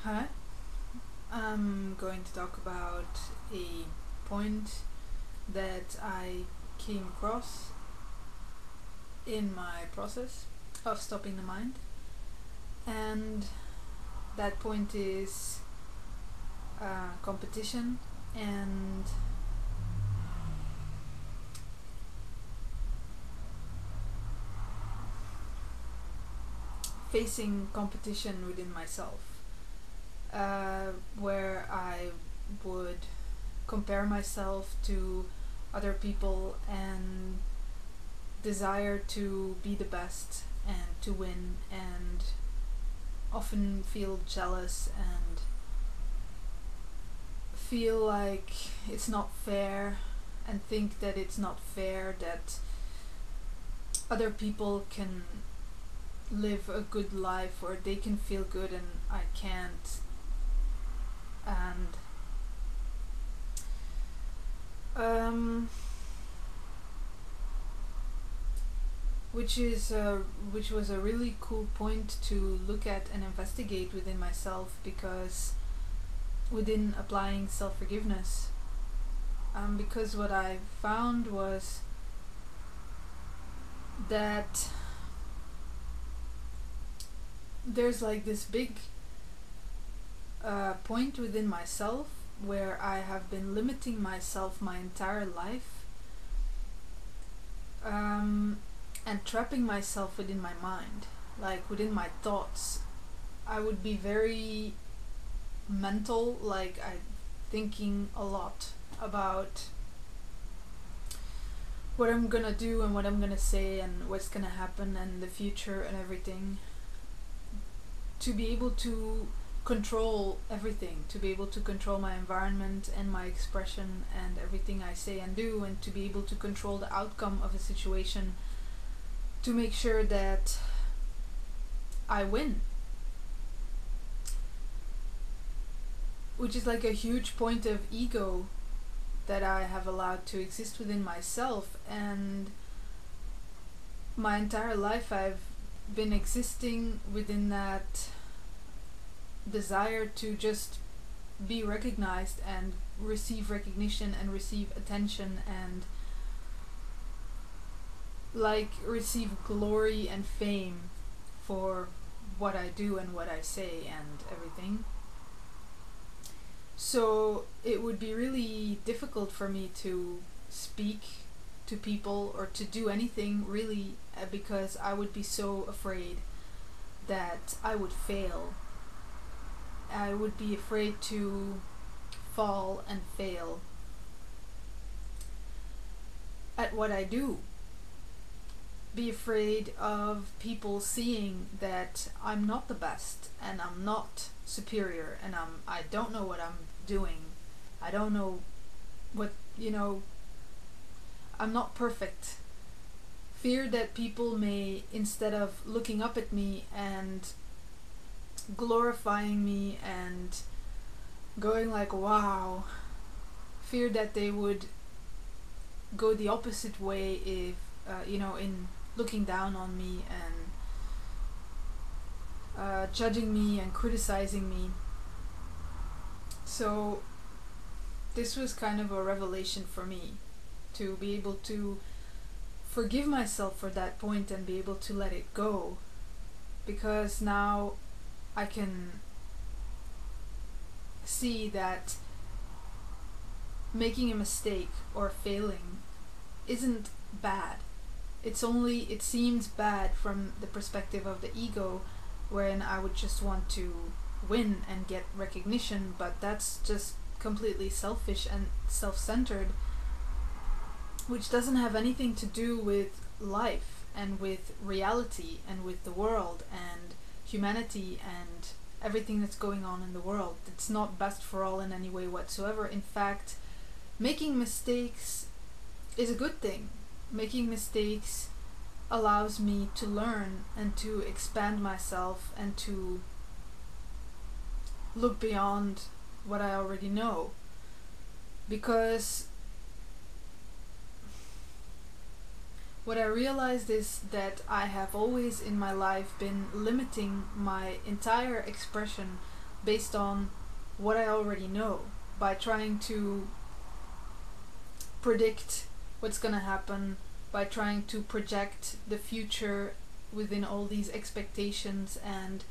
Hi, I'm going to talk about a point that I came across in my process of stopping the mind, and that point is competition and facing competition within myself, where I would compare myself to other people and desire to be the best and to win, and often feel jealous and feel like it's not fair, and think that it's not fair that other people can live a good life or they can feel good and I can't. And um, which was a really cool point to look at and investigate within myself, because within applying self-forgiveness, because what I found was that there's like this big point within myself where I have been limiting myself my entire life, and trapping myself within my mind, like within my thoughts. I would be very mental, like I thinking a lot about what I'm gonna do and what I'm gonna say and what's gonna happen and the future and everything, to be able to control everything, to be able to control my environment and my expression and everything I say and do, and to be able to control the outcome of a situation, to make sure that I win. Which is like a huge point of ego that I have allowed to exist within myself, and my entire life I've been existing within that desire to just be recognized and receive recognition and receive attention and like receive glory and fame for what I do and what I say and everything. So it would be really difficult for me to speak to people or to do anything really, because I would be so afraid that I would fail. I would be afraid to fall and fail at what I do. Be afraid of people seeing that I'm not the best and I'm not superior and I don't know what I'm doing. I don't know what, I'm not perfect. Fear that people may, instead of looking up at me and glorifying me and going like wow, fear that they would go the opposite way if in looking down on me and judging me and criticizing me. So this was kind of a revelation for me, to be able to forgive myself for that point and be able to let it go, because now I can see that making a mistake or failing isn't bad. It seems bad from the perspective of the ego, wherein I would just want to win and get recognition, but that's just completely selfish and self-centered, which doesn't have anything to do with life and with reality and with the world and humanity and everything that's going on in the world. It's not best for all in any way whatsoever. In fact, making mistakes is a good thing. Making mistakes allows me to learn and to expand myself and to look beyond what I already know. Because what I realized is that I have always in my life been limiting my entire expression based on what I already know, by trying to predict what's gonna happen, by trying to project the future within all these expectations. And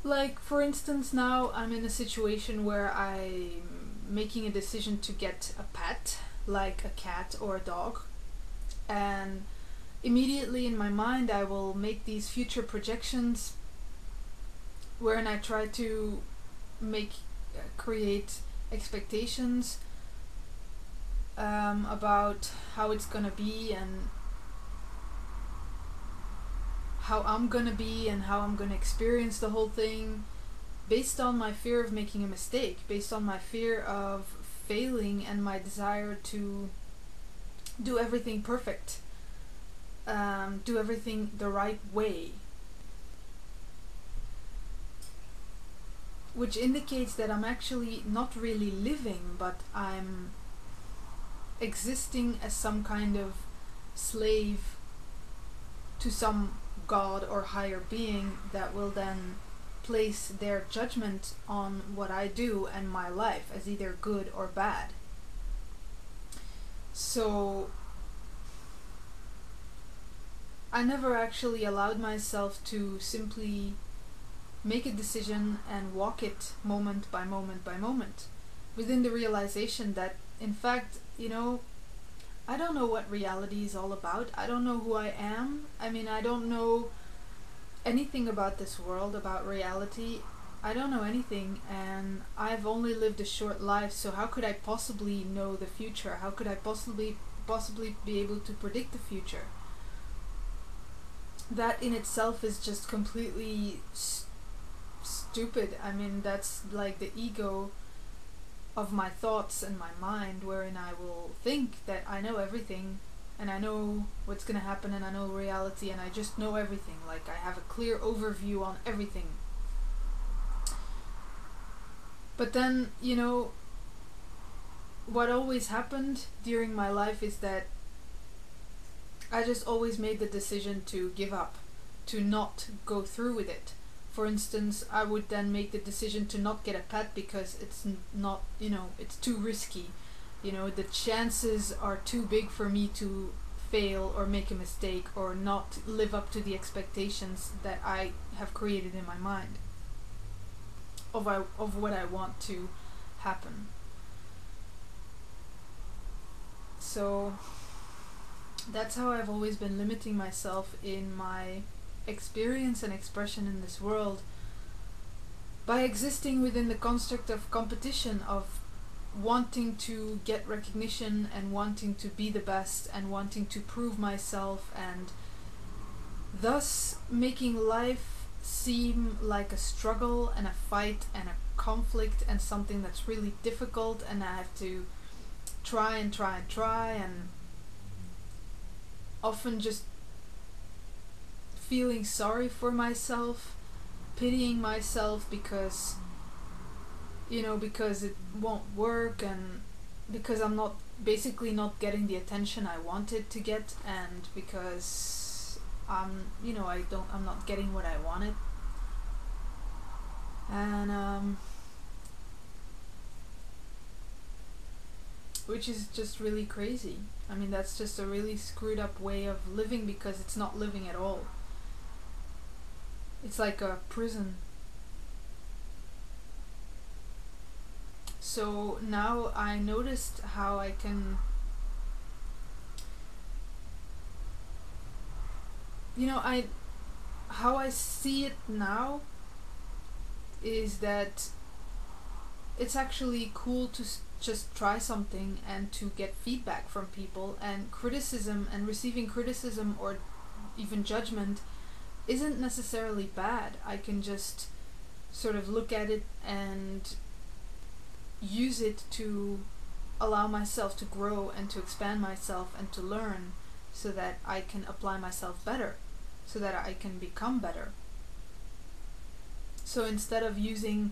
like, for instance, now I'm in a situation where I'm making a decision to get a pet, like a cat or a dog, and immediately in my mind I will make these future projections wherein I try to make create expectations about how it's gonna be and how I'm gonna be and how I'm gonna experience the whole thing, based on my fear of making a mistake, based on my fear of failing and my desire to do everything perfect, do everything the right way, which indicates that I'm actually not really living, but I'm existing as some kind of slave to some god or higher being that will then place their judgment on what I do and my life as either good or bad. So I never actually allowed myself to simply make a decision and walk it moment by moment by moment, within the realization that, in fact, I don't know what reality is all about. I don't know who I am. I mean, I don't know anything about this world, about reality. I don't know anything, and I've only lived a short life, so how could I possibly know the future? How could I possibly be able to predict the future? That in itself is just completely stupid. I mean, that's like the ego of my thoughts and my mind, wherein I will think that I know everything and I know what's gonna happen and I know reality and I just know everything, like I have a clear overview on everything. But then, what always happened during my life is that I just always made the decision to give up, to not go through with it. For instance, I would then make the decision to not get a pet because it's not, it's too risky. The chances are too big for me to fail or make a mistake or not live up to the expectations that I have created in my mind of what I want to happen. So that's how I've always been limiting myself in my experience and expression in this world, by existing within the construct of competition, of wanting to get recognition and wanting to be the best and wanting to prove myself, and thus making life seem like a struggle and a fight and a conflict and something that's really difficult, and I have to try and try and try, and often just feeling sorry for myself, pitying myself because because it won't work, and because I'm not getting the attention I wanted to get, and because I'm not getting what I wanted. And which is just really crazy. I mean, that's just a really screwed up way of living, because it's not living at all. It's like a prison. So now I noticed how I can, how I see it now is that it's actually cool to just try something and to get feedback from people, and criticism and receiving criticism or even judgment isn't necessarily bad. I can just sort of look at it and use it to allow myself to grow and to expand myself and to learn, so that I can apply myself better, so that I can become better. So instead of using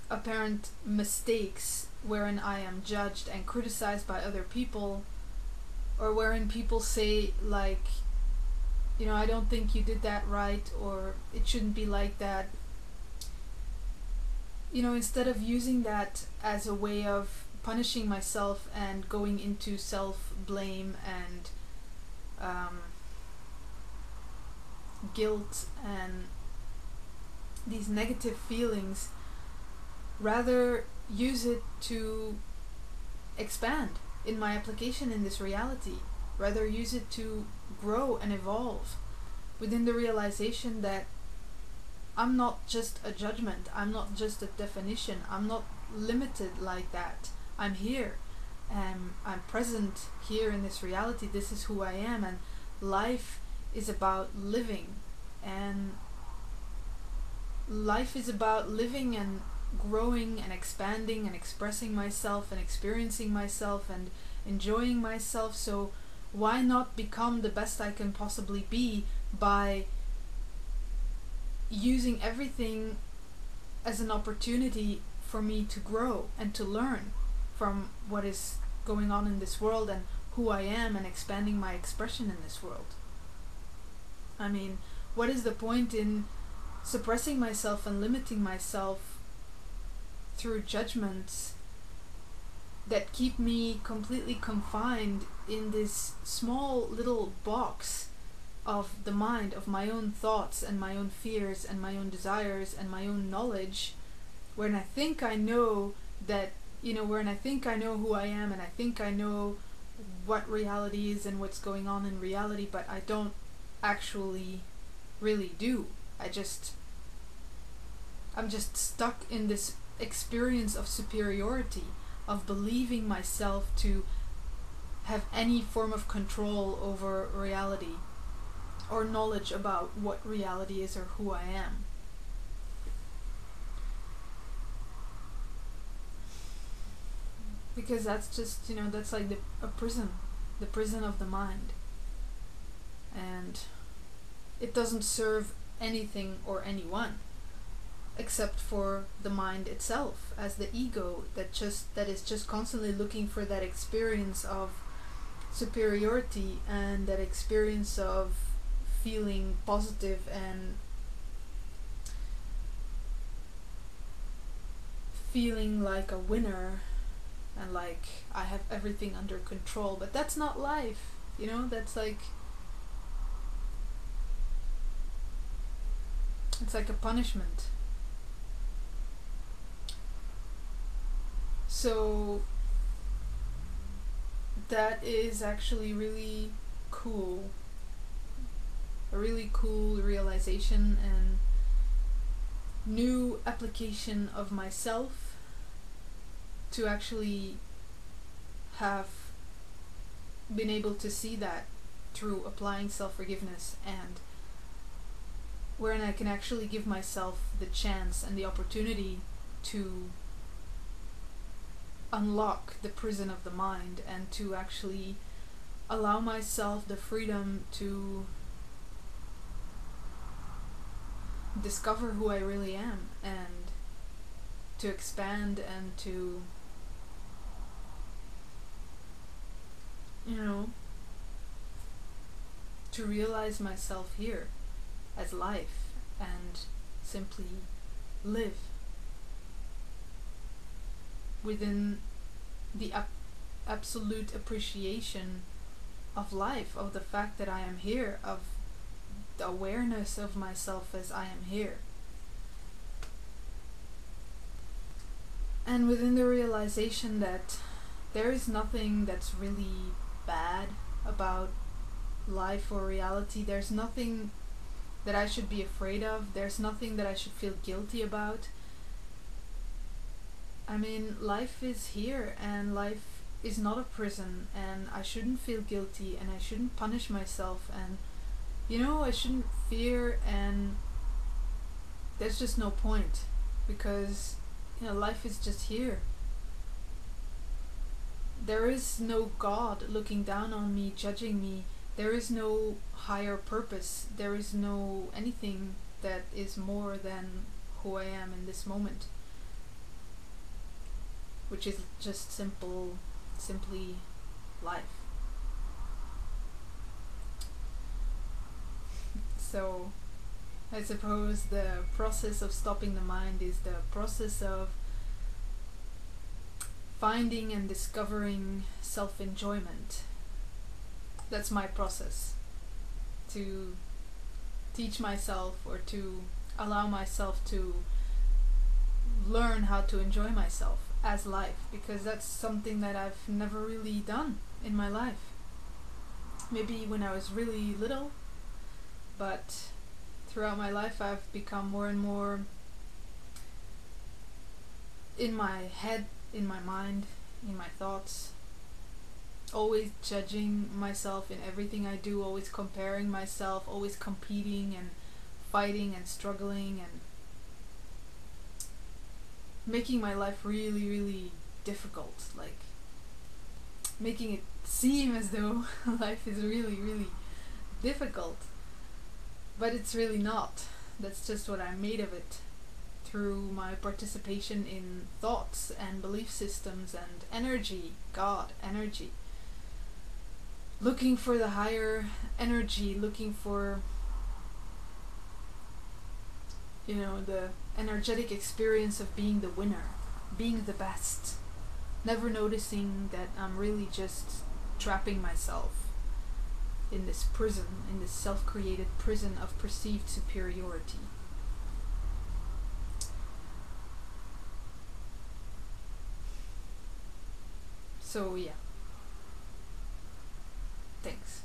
apparent mistakes wherein I am judged and criticized by other people, or wherein people say like, I don't think you did that right, or it shouldn't be like that, instead of using that as a way of punishing myself and going into self-blame and guilt and these negative feelings, rather use it to expand in my application in this reality. Rather use it to grow and evolve within the realization that I'm not just a judgment, I'm not just a definition, I'm not limited like that. I'm here, I'm present here in this reality, this is who I am, and life is about living. And life is about living and growing and expanding and expressing myself and experiencing myself and enjoying myself. So why not become the best I can possibly be by using everything as an opportunity for me to grow and to learn from what is going on in this world and who I am, and expanding my expression in this world. I mean, what is the point in suppressing myself and limiting myself through judgments that keep me completely confined in this small little box of the mind, of my own thoughts and my own fears and my own desires and my own knowledge, when I think I know that, when I think I know who I am and I think I know what reality is and what's going on in reality, but I don't actually really do. I'm just stuck in this experience of superiority, of believing myself to have any form of control over reality or knowledge about what reality is or who I am. Because that's just, that's like a prison, the prison of the mind. And it doesn't serve anything or anyone except for the mind itself as the ego that is just constantly looking for that experience of superiority and that experience of feeling positive and feeling like a winner and like I have everything under control. But that's not life, that's like, it's like a punishment. So that is actually really cool, a really cool realization and new application of myself, to actually have been able to see that through applying self-forgiveness, and wherein I can actually give myself the chance and the opportunity to unlock the prison of the mind and to actually allow myself the freedom to discover who I really am and to expand and to to realize myself here as life and simply live within the absolute appreciation of life, of the fact that I am here, of the awareness of myself as I am here. And within the realization that there is nothing that's really bad about life or reality, there's nothing that I should be afraid of, there's nothing that I should feel guilty about. I mean, life is here and life is not a prison, and I shouldn't feel guilty and I shouldn't punish myself, and I shouldn't fear, and there's just no point, because life is just here. There is no God looking down on me, judging me. There is no higher purpose. There is no anything that is more than who I am in this moment, which is just simply life. So I suppose the process of stopping the mind is the process of finding and discovering self-enjoyment. That's my process. To teach myself, or to allow myself to learn how to enjoy myself as life, because that's something that I've never really done in my life. Maybe when I was really little, but throughout my life I've become more and more in my head, in my mind, in my thoughts, always judging myself in everything I do, always comparing myself, always competing and fighting and struggling, and making my life really, really difficult, like making it seem as though life is really, really difficult, but it's really not. That's just what I made of it through my participation in thoughts and belief systems and energy, God, energy. Looking for the higher energy, looking for, the energetic experience of being the winner, being the best. Never noticing that I'm really just trapping myself in this prison, in this self-created prison of perceived superiority. So yeah. Thanks.